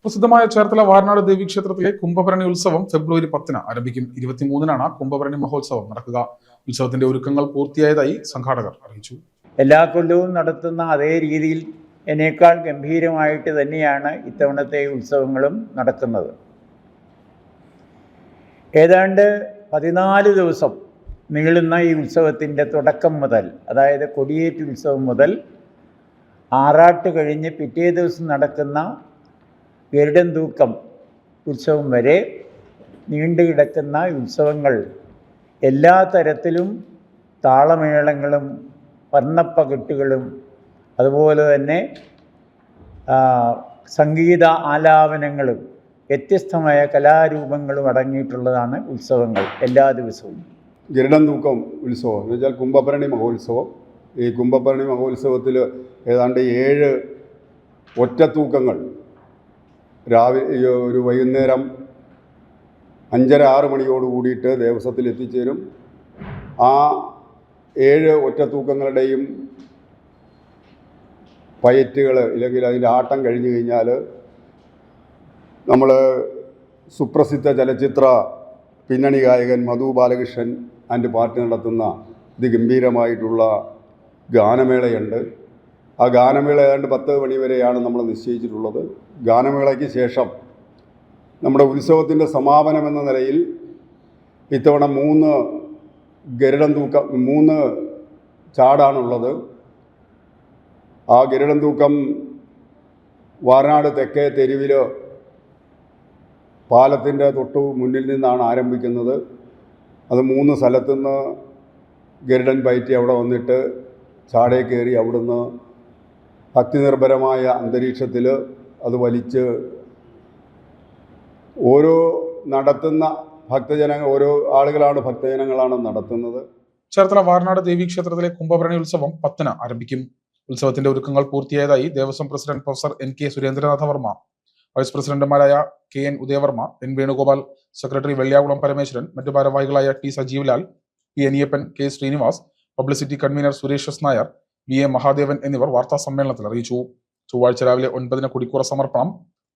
പ്രസിദ്ധമായ ചേർത്തല വാരനാട് ദേവീക്ഷേത്രത്തിലെ കുംഭഭരണി ഉത്സവം ഫെബ്രുവരി 10 ആരംഭിക്കും. 23-നാണ് കുംഭഭരണി മഹോത്സവം നടക്കുക. ഉത്സവത്തിന്റെ ഒരുക്കങ്ങൾ പൂർത്തിയായതായി സംഘാടകർ അറിയിച്ചു. എല്ലാ കൊല്ലവും നടത്തുന്ന അതേ രീതിയിൽ എന്നേക്കാൾ ഗംഭീരമായിട്ട് തന്നെയാണ് ഇത്തവണത്തെ ഉത്സവങ്ങളും നടക്കുന്നത്. ഏതാണ്ട് 14 ദിവസം നീളുന്ന ഈ ഉത്സവത്തിൻ്റെ തുടക്കം മുതൽ, അതായത് കൊടിയേറ്റ് ഉത്സവം മുതൽ ആറാട്ട് കഴിഞ്ഞ് പിറ്റേ ദിവസം നടക്കുന്ന ഗരുഡൻ തൂക്കം ഉത്സവം വരെ നീണ്ടുകിടക്കുന്ന ഉത്സവങ്ങൾ എല്ലാ തരത്തിലും താളമേളങ്ങളും വർണ്ണപ്പകിട്ടുകളും അതുപോലെ തന്നെ സംഗീത ആലാപനങ്ങളും വ്യത്യസ്തമായ കലാരൂപങ്ങളും അടങ്ങിയിട്ടുള്ളതാണ് ഉത്സവങ്ങൾ എല്ലാ ദിവസവും. ഗരുഡൻ തൂക്കം ഉത്സവം എന്ന് വെച്ചാൽ കുംഭഭരണി മഹോത്സവം. ഈ കുംഭഭരണി മഹോത്സവത്തിൽ ഏതാണ്ട് 7 ഒറ്റത്തൂക്കങ്ങൾ രാവിലെ ഒരു വൈകുന്നേരം 5:30-6 മണിയോട് കൂടിയിട്ട് ദേവസ്വത്തിൽ എത്തിച്ചേരും. ആ 7 ഒറ്റത്തൂക്കങ്ങളുടെയും പയറ്റുകൾ ഇല്ലെങ്കിൽ അതിൻ്റെ ആട്ടം കഴിഞ്ഞു കഴിഞ്ഞാൽ നമ്മൾ സുപ്രസിദ്ധ ചലച്ചിത്ര പിന്നണി ഗായകൻ മധു ബാലകൃഷ്ണൻ ആൻഡ് പാർട്ടി നടത്തുന്ന അതിഗംഭീരമായിട്ടുള്ള ഗാനമേളയുണ്ട്. ആ ഗാനമേള ഏതാണ്ട് 10 മണി വരെയാണ് നമ്മൾ നിശ്ചയിച്ചിട്ടുള്ളത്. ഗാനമേളയ്ക്ക് ശേഷം നമ്മുടെ ഉത്സവത്തിൻ്റെ സമാപനമെന്ന നിലയിൽ ഇത്തവണ 3 ഗരുഡൻ തൂക്കം 3 ചാടാണുള്ളത്. ആ ഗരുഡൻ തൂക്കം വാരനാട് തെക്കേ തെരുവിൽ പാലത്തിൻ്റെ തൊട്ടു മുന്നിൽ നിന്നാണ് ആരംഭിക്കുന്നത്. അത് 3 സ്ഥലത്തുനിന്ന് ഗരുഡൻ പയറ്റി അവിടെ വന്നിട്ട് ചാടേ കയറി അവിടുന്ന് ഭക്തിനിർഭരമായ അന്തരീക്ഷത്തിൽ അത് വലിച്ച് ഓരോ ആളുകളാണ് ഭക്തജനങ്ങളാണ് നടത്തുന്നത്. ചേർത്തല വാരനാട് ദേവീക്ഷേത്രത്തിലെ കുംഭഭരണി ഉത്സവം 10 ആരംഭിക്കും. ഉത്സവത്തിന്റെ ഒരുക്കങ്ങൾ പൂർത്തിയായതായി Devaswom president professor NK Surendranatha Varma, vice പ്രസിഡന്റുമാരായ KN Udayavarma, N Venugopal, secretary Velliyakulam Parameswaran, മറ്റു ഭാരവാഹികളായ T Sajeev Lal, P Aniyappan, K Srinivas, publicity convener Suresh S Nair, VA Mahadevan എന്നിവർ വാർത്താ സമ്മേളനത്തിൽ അറിയിച്ചു. ചൊവ്വാഴ്ച രാവിലെ 9-ന് കൊടിക്കൂറ സമർപ്പണം,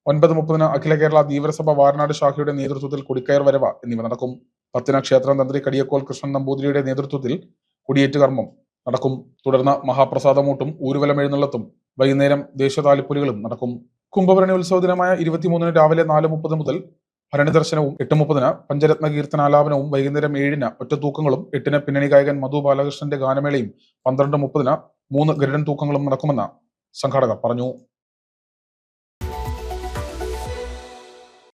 9:30-ന് അഖില കേരള ധീവരസഭ വാരനാട് ശാഖയുടെ നേതൃത്വത്തിൽ കൊടിക്കയർ വരവ് എന്നിവ നടക്കും. 10-ന് ക്ഷേത്രം തന്ത്രി കടിയക്കോൽ കൃഷ്ണൻ നമ്പൂതിരിയുടെ നേതൃത്വത്തിൽ കൊടിയേറ്റ് കർമ്മം നടക്കും. തുടർന്ന് മഹാപ്രസാദമൂട്ടും ഊരുവലം എഴുന്നള്ളത്തും വൈകുന്നേരം ദേശതാലിപ്പൊലികളും നടക്കും. കുംഭഭരണി ഉത്സവ ദിനമായ 23-ന് രാവിലെ 4:30 മുതൽ ഭരണി ദർശനവും, 8:30-ന് പഞ്ചരത്ന കീർത്തനാലാപനവും, വൈകുന്നേരം 7-ന് ഒറ്റത്തൂക്കങ്ങളും, 8-ന് പിന്നണി ഗായകൻ മധു ബാലകൃഷ്ണന്റെ ഗാനമേളയും, 12:30-ന് 3 ഗരുഡൻ തൂക്കങ്ങളും നടക്കുമെന്ന് സംഘാടകർ പറഞ്ഞു.